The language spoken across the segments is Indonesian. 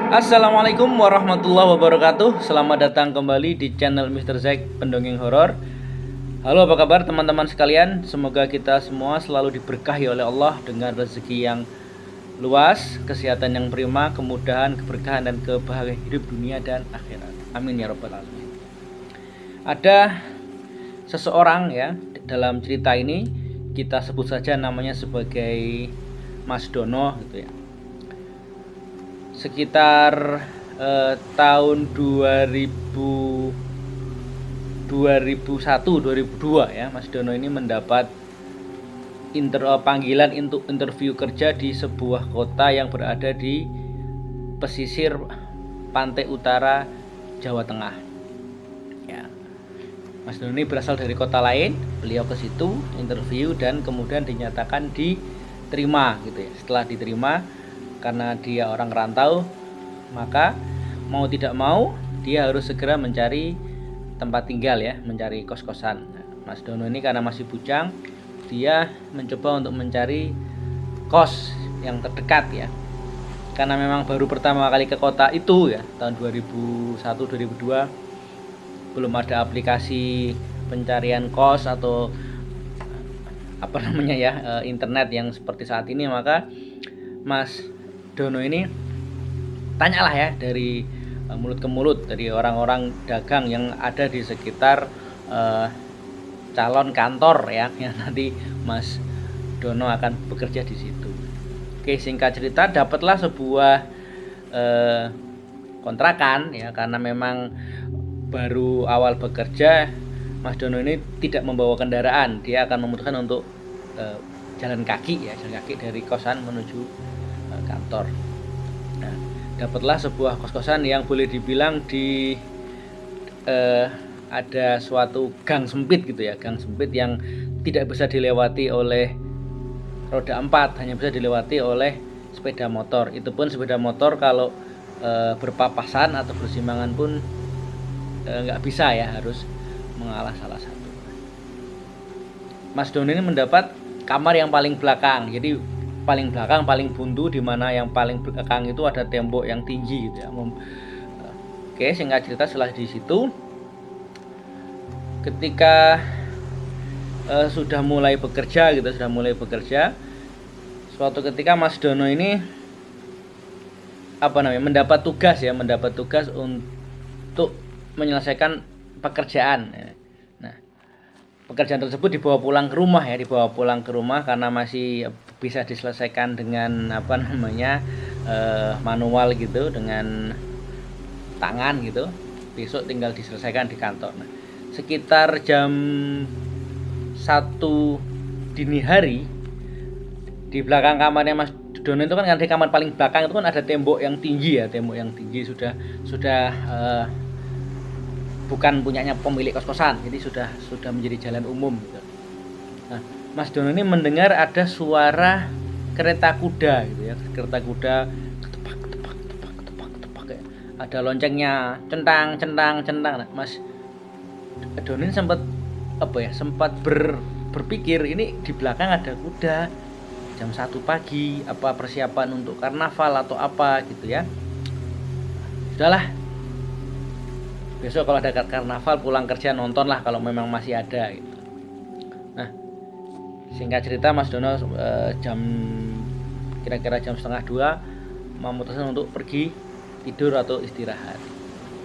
Assalamualaikum warahmatullahi wabarakatuh. Selamat datang kembali di channel Mr. Zack Pendongeng Horor. Halo, apa kabar teman-teman sekalian? Semoga kita semua selalu diberkahi oleh Allah dengan rezeki yang luas, kesehatan yang prima, kemudahan, keberkahan dan kebahagiaan hidup dunia dan akhirat. Amin ya rabbal alamin. Ada seseorang ya dalam cerita ini, kita sebut saja namanya sebagai Mas Dono gitu ya. Sekitar tahun 2001 2002 ya, Mas Dono ini mendapat panggilan untuk interview kerja di sebuah kota yang berada di pesisir pantai utara Jawa Tengah. Ya. Mas Dono ini berasal dari kota lain, beliau ke situ interview dan kemudian dinyatakan diterima gitu ya. Setelah diterima, karena dia orang rantau, maka mau tidak mau dia harus segera mencari tempat tinggal ya, mencari kos-kosan. Mas Dono ini karena masih bujang, dia mencoba untuk mencari kos yang terdekat ya. Karena memang baru pertama kali ke kota itu ya, tahun 2001-2002, belum ada aplikasi pencarian kos atau apa namanya ya, internet yang seperti saat ini. Maka Mas Dono ini tanyalah ya dari mulut ke mulut dari orang-orang dagang yang ada di sekitar calon kantor ya, yang nanti Mas Dono akan bekerja di situ. Oke, singkat cerita dapatlah sebuah kontrakan ya, karena memang baru awal bekerja. Mas Dono ini tidak membawa kendaraan, dia akan memutuskan untuk jalan kaki dari kosan menuju kantor. Nah, dapatlah sebuah kos-kosan yang boleh dibilang di ada suatu gang sempit gitu ya, gang sempit yang tidak bisa dilewati oleh roda 4, hanya bisa dilewati oleh sepeda motor. Itu pun sepeda motor kalau berpapasan atau bersimbangan pun nggak bisa ya, harus mengalah salah satu. Mas Dono ini mendapat kamar yang paling belakang, jadi paling belakang, paling buntu, di mana yang paling belakang itu ada tembok yang tinggi gitu ya. Oke, singkat cerita setelah di situ, ketika sudah mulai bekerja, suatu ketika Mas Dono ini mendapat tugas untuk menyelesaikan pekerjaan. Nah, pekerjaan tersebut dibawa pulang ke rumah karena masih bisa diselesaikan dengan manual gitu, dengan tangan gitu. Besok tinggal diselesaikan di kantor. Nah, sekitar jam 1 dini hari, di belakang kamarnya Mas Dono itu kan, di kamar paling belakang itu kan ada tembok yang tinggi sudah bukan punyanya pemilik kos-kosan, jadi sudah menjadi jalan umum gitu. Nah, Mas Dono ini mendengar ada suara kereta kuda gitu ya, kereta kuda ketepak ya. Ada loncengnya centang. Nah, Mas Dono ini sempat berpikir, ini di belakang ada kuda, jam 1 pagi, apa persiapan untuk karnaval atau apa gitu ya. Sudahlah, besok kalau ada karnaval pulang kerja nontonlah kalau memang masih ada gitu. Nah, singkat cerita Mas Dono kira-kira jam 1:30 memutuskan untuk pergi tidur atau istirahat.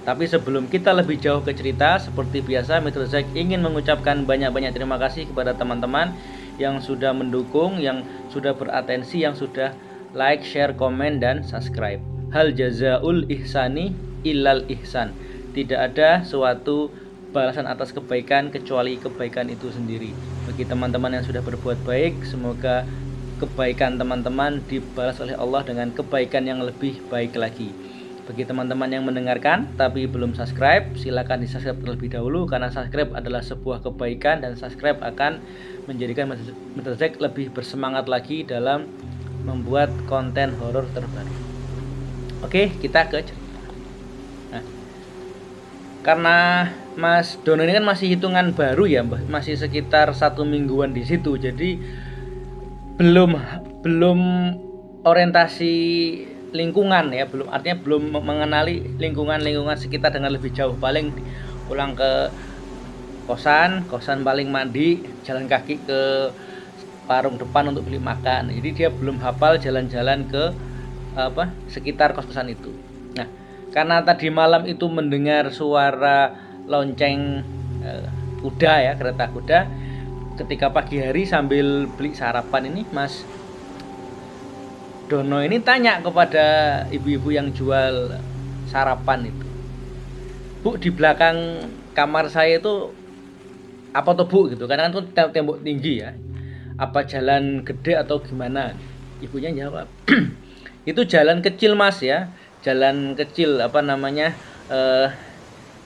Tapi sebelum kita lebih jauh ke cerita, seperti biasa Mr. Zack ingin mengucapkan banyak-banyak terima kasih kepada teman-teman yang sudah mendukung, yang sudah beratensi, yang sudah like, share, komen, dan subscribe. Hal jazaul ihsani illal ihsan. Tidak ada suatu balasan atas kebaikan kecuali kebaikan itu sendiri. Bagi teman-teman yang sudah berbuat baik, semoga kebaikan teman-teman dibalas oleh Allah dengan kebaikan yang lebih baik lagi. Bagi teman-teman yang mendengarkan tapi belum subscribe, silakan di-subscribe terlebih dahulu, karena subscribe adalah sebuah kebaikan dan subscribe akan menjadikan Mr. Zack lebih bersemangat lagi dalam membuat konten horor terbaru. Oke, kita ke cerita. Nah, karena Mas Dono ini kan masih hitungan baru ya, masih sekitar 1 mingguan di situ, jadi belum orientasi lingkungan ya, artinya belum mengenali lingkungan sekitar dengan lebih jauh. Paling pulang ke kosan paling mandi, jalan kaki ke warung depan untuk beli makan. Jadi dia belum hafal jalan-jalan ke sekitar kos-kosan itu. Nah, karena tadi malam itu mendengar suara lonceng kuda ya, kereta kuda, ketika pagi hari sambil beli sarapan ini, Mas Dono ini tanya kepada ibu-ibu yang jual sarapan itu, "Bu, di belakang kamar saya itu apa tuh, Bu?" gitu. Karena kan itu tembok tinggi ya. "Apa jalan gede atau gimana?" Ibunya jawab, "Itu jalan kecil, Mas ya. Jalan kecil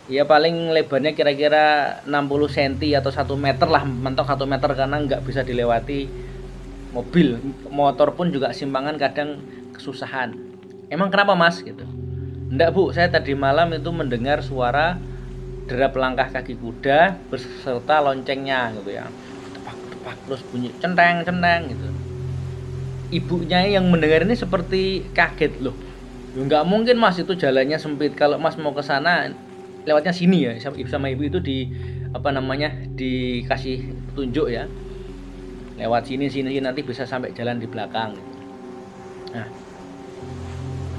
ya paling lebarnya kira-kira 60 cm atau 1 meter lah, mentok 1 meter karena nggak bisa dilewati mobil, motor pun juga simpangan kadang kesusahan." "Emang kenapa, Mas?" gitu. "Enggak, Bu, saya tadi malam itu mendengar suara derap langkah kaki kuda beserta loncengnya gitu ya. Tepak-tepak terus bunyi centeng-centeng gitu." Ibunya yang mendengar ini seperti kaget, "Loh, nggak mungkin, Mas, itu jalannya sempit. Kalau Mas mau ke sana lewatnya sini ya." Sama ibu itu dikasih petunjuk ya. Lewat sini nanti bisa sampai jalan di belakang. Nah,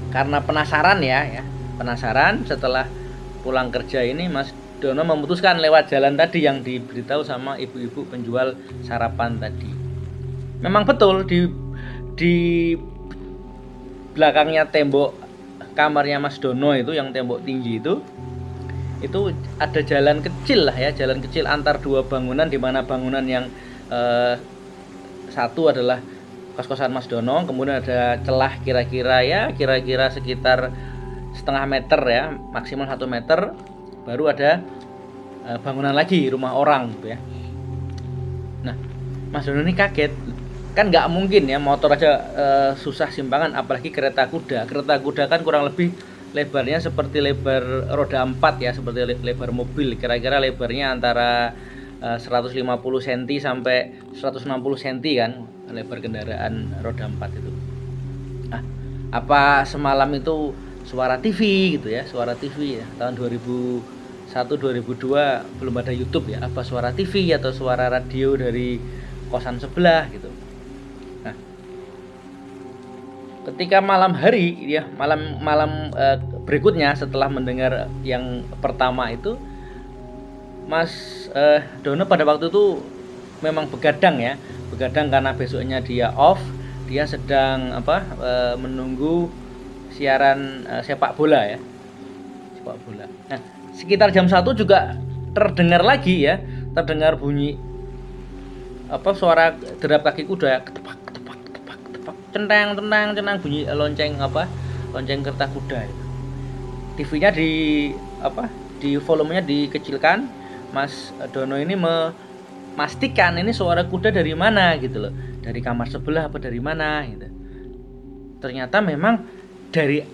karena penasaran penasaran setelah pulang kerja ini, Mas Dono memutuskan lewat jalan tadi yang diberitahu sama ibu-ibu penjual sarapan tadi. Memang betul di belakangnya tembok kamarnya Mas Dono itu, yang tembok tinggi itu ada jalan kecil lah ya, jalan kecil antar dua bangunan, di mana bangunan yang satu adalah kos-kosan Mas Dono, kemudian ada celah kira-kira sekitar setengah meter ya, maksimal 1 meter, baru ada bangunan lagi, rumah orang gitu ya. Nah, Mas Dono ini kaget, kan nggak mungkin ya, motor aja susah simpangan, apalagi kereta kuda kan kurang lebih lebarnya seperti lebar roda 4 ya, seperti lebar mobil, kira-kira lebarnya antara 150 cm sampai 160 cm kan lebar kendaraan roda 4 itu. Nah, apa semalam itu suara TV gitu ya, suara TV ya, tahun 2001 2002 belum ada YouTube ya, apa suara TV atau suara radio dari kosan sebelah gitu. Nah, ketika malam hari ya, malam berikutnya setelah mendengar yang pertama itu, Mas Dono pada waktu itu memang begadang karena besoknya dia off, dia sedang menunggu siaran sepak bola. Nah, sekitar jam 1 juga terdengar bunyi suara derap kaki kuda, ketepak, centang, bunyi lonceng kereta kuda. TV-nya di volumenya dikecilkan. Mas Dono ini memastikan ini suara kuda dari mana gitu loh, dari kamar sebelah apa dari mana gitu. Ternyata memang dari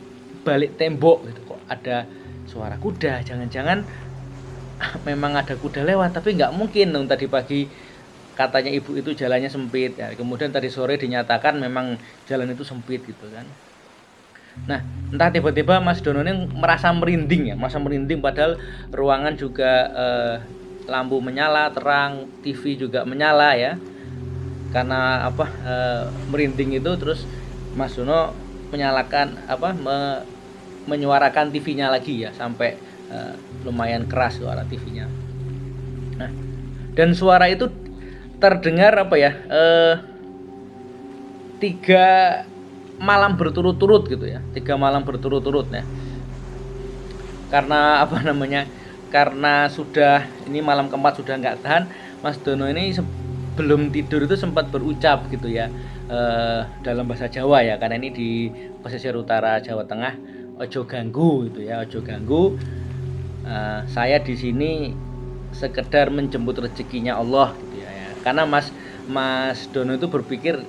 balik tembok gitu, kok ada suara kuda. Jangan-jangan memang ada kuda lewat, tapi nggak mungkin dong, tadi pagi katanya ibu itu jalannya sempit ya, kemudian tadi sore dinyatakan memang jalan itu sempit gitu kan. Nah, entah tiba-tiba Mas Dono ini merasa merinding padahal ruangan juga lampu menyala terang, TV juga menyala ya. Karena merinding itu, terus Mas Dono menyalakan menyuarakan TV-nya lagi ya, sampai lumayan keras suara TV-nya. Nah, dan suara itu terdengar 3 malam berturut-turut gitu ya, 3 malam berturut-turut ya. Karena karena sudah ini malam keempat sudah nggak tahan, Mas Dono ini sebelum tidur itu sempat berucap gitu ya, dalam bahasa Jawa ya, karena ini di pesisir utara Jawa Tengah, "Ojo ganggu" gitu ya, "Ojo ganggu, saya di sini sekedar menjemput rezekinya Allah" gitu ya. Karena Mas Dono itu berpikir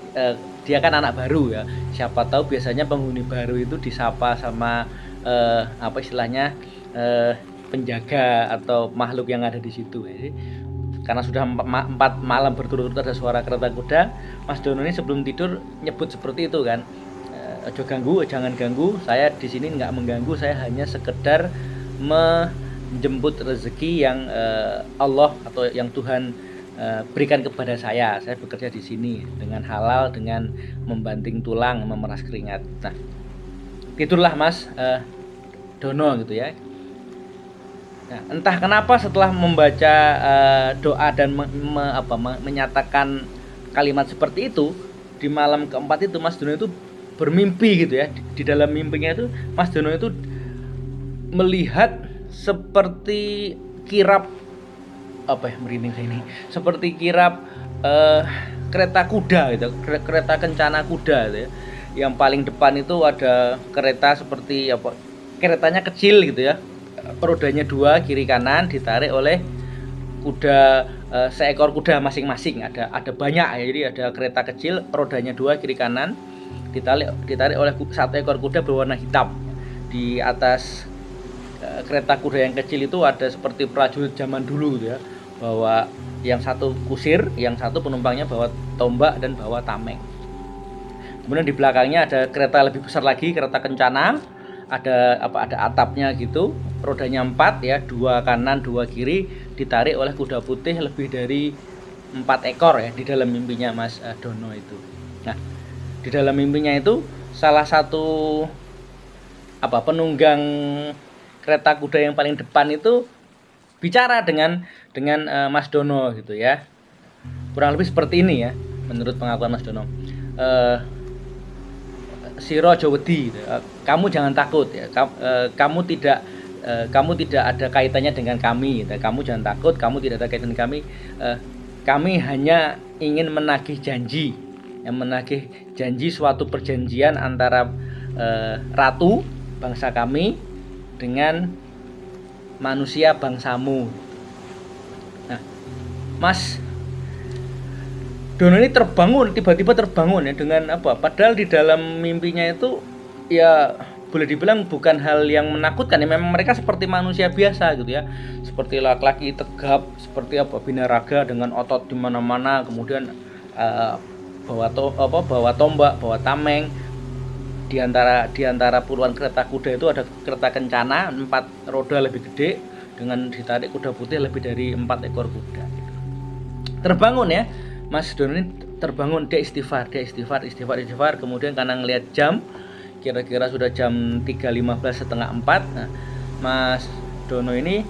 dia kan anak baru ya, siapa tahu biasanya penghuni baru itu disapa sama penjaga atau makhluk yang ada di situ. Jadi, karena sudah 4 malam berturut-turut ada suara kereta kuda, Mas Dono ini sebelum tidur nyebut seperti itu kan, ojo ganggu, jangan ganggu. Saya di sini nggak mengganggu, saya hanya sekedar menjemput rezeki yang Allah atau yang Tuhan berikan kepada saya. Saya bekerja di sini dengan halal, dengan membanting tulang, memeras keringat. Nah, itulah Mas Dono gitu ya. Nah, entah kenapa setelah membaca doa dan menyatakan kalimat seperti itu, di malam keempat itu Mas Dono itu bermimpi gitu ya. Di dalam mimpinya itu Mas Dono itu melihat seperti kirap merinding saya ini, seperti kirap kereta kuda gitu, kereta kencana kuda gitu ya. Yang paling depan itu ada kereta seperti keretanya kecil gitu ya, rodanya 2 kiri kanan, ditarik oleh kuda, seekor kuda masing-masing. Ada banyak ya, jadi ada kereta kecil rodanya 2 kiri kanan, ditarik oleh 1 ekor kuda berwarna hitam. Di atas kereta kuda yang kecil itu ada seperti prajurit zaman dulu gitu ya, bawa yang satu kusir, yang satu penumpangnya bawa tombak dan bawa tameng. Kemudian di belakangnya ada kereta lebih besar lagi, kereta kencana, ada atapnya gitu, rodanya 4 ya, 2 kanan 2 kiri, ditarik oleh kuda putih lebih dari 4 ekor ya, di dalam mimpinya Mas Dono itu. Nah, di dalam mimpinya itu salah satu penunggang kereta kuda yang paling depan itu bicara dengan Mas Dono gitu ya. Kurang lebih seperti ini ya, menurut pengakuan Mas Dono. Siro aja wedi, kamu jangan takut ya. Kamu tidak ada kaitannya dengan kami. Kamu jangan takut, kamu tidak ada kaitan dengan kami. Kami hanya ingin menagih janji, suatu perjanjian antara ratu bangsa kami dengan manusia bangsamu. Nah, Mas Dono ini tiba-tiba terbangun ya dengan padahal di dalam mimpinya itu ya boleh dibilang bukan hal yang menakutkan ya, memang mereka seperti manusia biasa gitu ya, seperti laki-laki tegap, seperti binaraga dengan otot di mana-mana, kemudian bawa tombak, bawa tameng. Di antara puluhan kereta kuda itu ada kereta kencana 4 roda lebih gede dengan ditarik kuda putih lebih dari 4 ekor kuda. Terbangun ya Mas Dono ini, terbangun, dia istighfar, kemudian karena ngelihat jam, kira-kira sudah jam 3.15 setengah 4. Nah, Mas Dono ini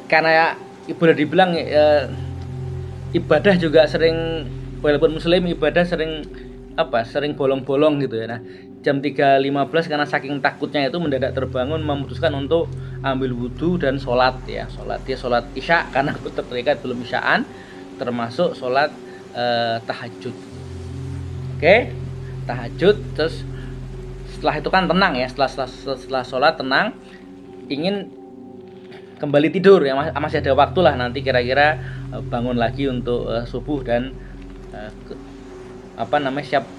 karena boleh dibilang ibadah juga sering, walaupun muslim ibadah sering bolong-bolong gitu ya. Nah, jam 3.15 karena saking takutnya itu mendadak terbangun, memutuskan untuk ambil wudhu dan sholat. Dia sholat isya karena terdekat belum isyaan, termasuk sholat tahajud. Oke, tahajud. Terus setelah itu kan tenang ya, setelah sholat tenang, ingin kembali tidur ya, masih ada waktu lah, nanti kira-kira bangun lagi untuk subuh dan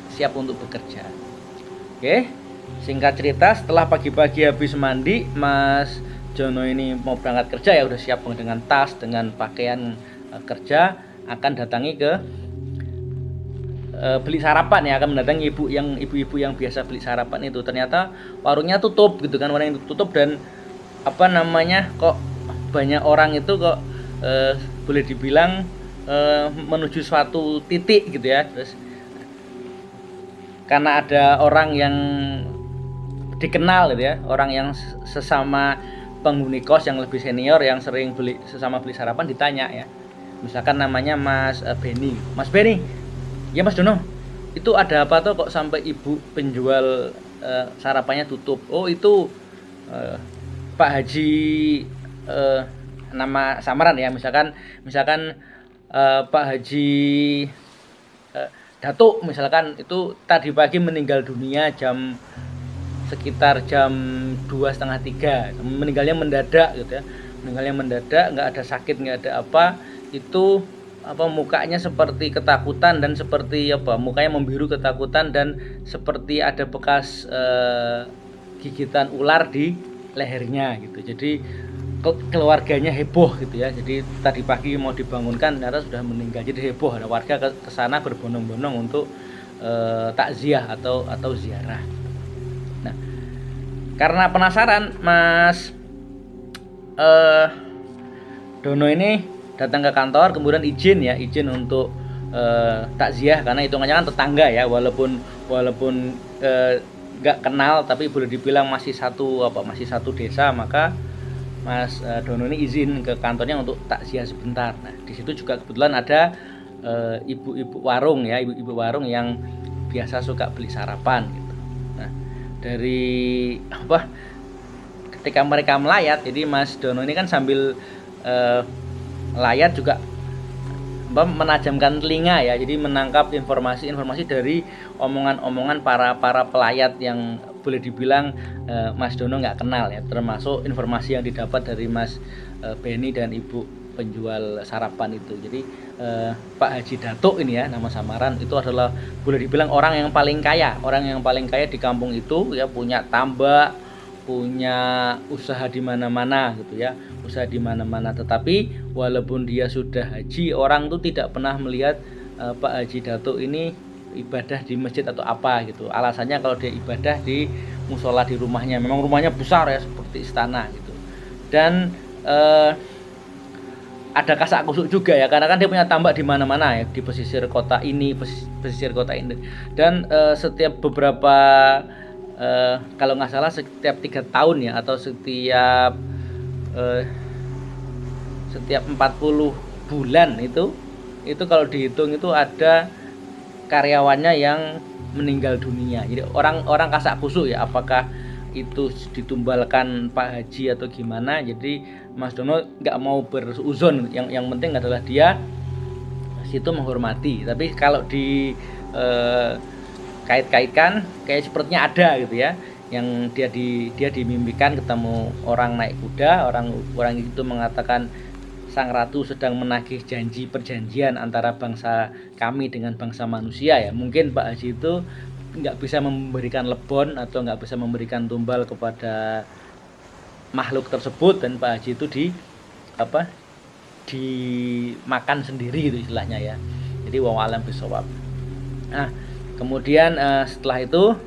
siap untuk bekerja. Oke, singkat cerita, setelah pagi-pagi habis mandi, Mas Dono ini mau berangkat kerja ya, udah siap dengan tas, dengan pakaian kerja, akan datangi ke beli sarapan ya, akan mendatangi ibu-ibu yang biasa beli sarapan itu. Ternyata warungnya tutup gitu kan, warung itu tutup, dan kok banyak orang itu kok boleh dibilang menuju suatu titik gitu ya. Terus karena ada orang yang dikenal gitu ya, orang yang sesama penghuni kos yang lebih senior yang sering beli sarapan, ditanya ya, misalkan namanya Mas Benny. Mas Benny, ya Mas Dono, itu ada apa tuh kok sampai ibu penjual sarapannya tutup? Oh itu Pak Haji, nama samaran ya, misalkan Pak Haji Datuk misalkan, itu tadi pagi meninggal dunia sekitar jam 2:30, 3, meninggalnya mendadak gitu ya, nggak ada sakit, nggak ada apa, itu mukanya seperti ketakutan dan seperti mukanya membiru ketakutan dan seperti ada bekas gigitan ular di lehernya gitu. Jadi keluarganya heboh gitu ya. Jadi tadi pagi mau dibangunkan ternyata sudah meninggal, jadi heboh, ada warga ke sana berbondong-bondong untuk takziah atau ziarah. Nah, karena penasaran, Mas Dono ini datang ke kantor, kemudian izin untuk takziah, karena hitungannya kan tetangga ya, walaupun nggak kenal tapi boleh dibilang masih satu desa. Maka Mas Dono ini izin ke kantornya untuk takziah sebentar. Nah, di situ juga kebetulan ada ibu-ibu warung ya, ibu-ibu warung yang biasa suka beli sarapan gitu. Nah, dari ketika mereka melayat, jadi Mas Dono ini kan sambil layat juga menajamkan telinga ya, jadi menangkap informasi dari omongan-omongan para pelayat yang boleh dibilang Mas Dono nggak kenal ya, termasuk informasi yang didapat dari Mas Benny dan Ibu penjual sarapan itu. Jadi Pak Haji Datuk ini ya, nama samaran, itu adalah boleh dibilang orang yang paling kaya di kampung itu ya, punya tambak, punya usaha di mana-mana gitu ya, tetapi walaupun dia sudah haji, orang tuh tidak pernah melihat Pak Haji Datuk ini ibadah di masjid atau apa gitu. Alasannya kalau dia ibadah di musola di rumahnya, memang rumahnya besar ya seperti istana gitu. Dan ada kasak kusuk juga ya, karena kan dia punya tambak di mana-mana ya, di pesisir kota ini. Dan setiap beberapa kalau nggak salah setiap 3 tahun ya, atau setiap 40 bulan itu kalau dihitung itu ada karyawannya yang meninggal dunia. Jadi orang kasak kusuk ya, apakah itu ditumbalkan Pak Haji atau gimana. Jadi Mas Dono nggak mau beruzon, yang penting adalah dia situ menghormati. Tapi kalau di kait-kaitkan kayak sepertinya ada gitu ya, yang dia dimimpikan ketemu orang naik kuda, orang itu mengatakan sang ratu sedang menagih perjanjian antara bangsa kami dengan bangsa manusia ya. Mungkin Pak Haji itu nggak bisa memberikan lebon atau nggak bisa memberikan tumbal kepada makhluk tersebut, dan Pak Haji itu dimakan sendiri gitu istilahnya ya. Jadi wallahu a'lam bishawab. Nah, kemudian setelah itu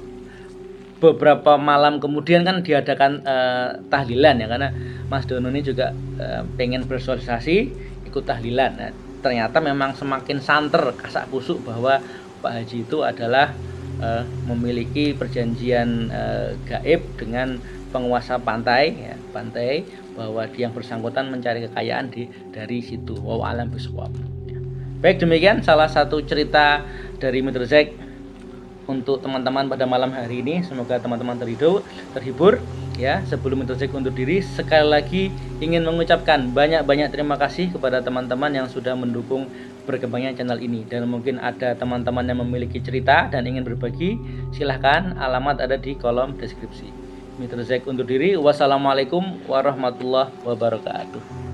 beberapa malam kemudian kan diadakan tahlilan ya, karena Mas Dono ini juga pengen bersosialisasi, ikut tahlilan. Nah, ternyata memang semakin santer kasak kusuk bahwa Pak Haji itu adalah memiliki perjanjian gaib dengan penguasa pantai, bahwa yang bersangkutan mencari kekayaan dari situ. Wallahu a'lam bishawab. Baik, demikian salah satu cerita dari Mitra Zack untuk teman-teman pada malam hari ini. Semoga teman-teman terhibur ya. Sebelum Mitra Zack undur diri, sekali lagi ingin mengucapkan banyak-banyak terima kasih kepada teman-teman yang sudah mendukung berkembangnya channel ini. Dan mungkin ada teman-teman yang memiliki cerita dan ingin berbagi, silahkan, alamat ada di kolom deskripsi. Mitra Zack undur diri. Wassalamualaikum warahmatullahi wabarakatuh.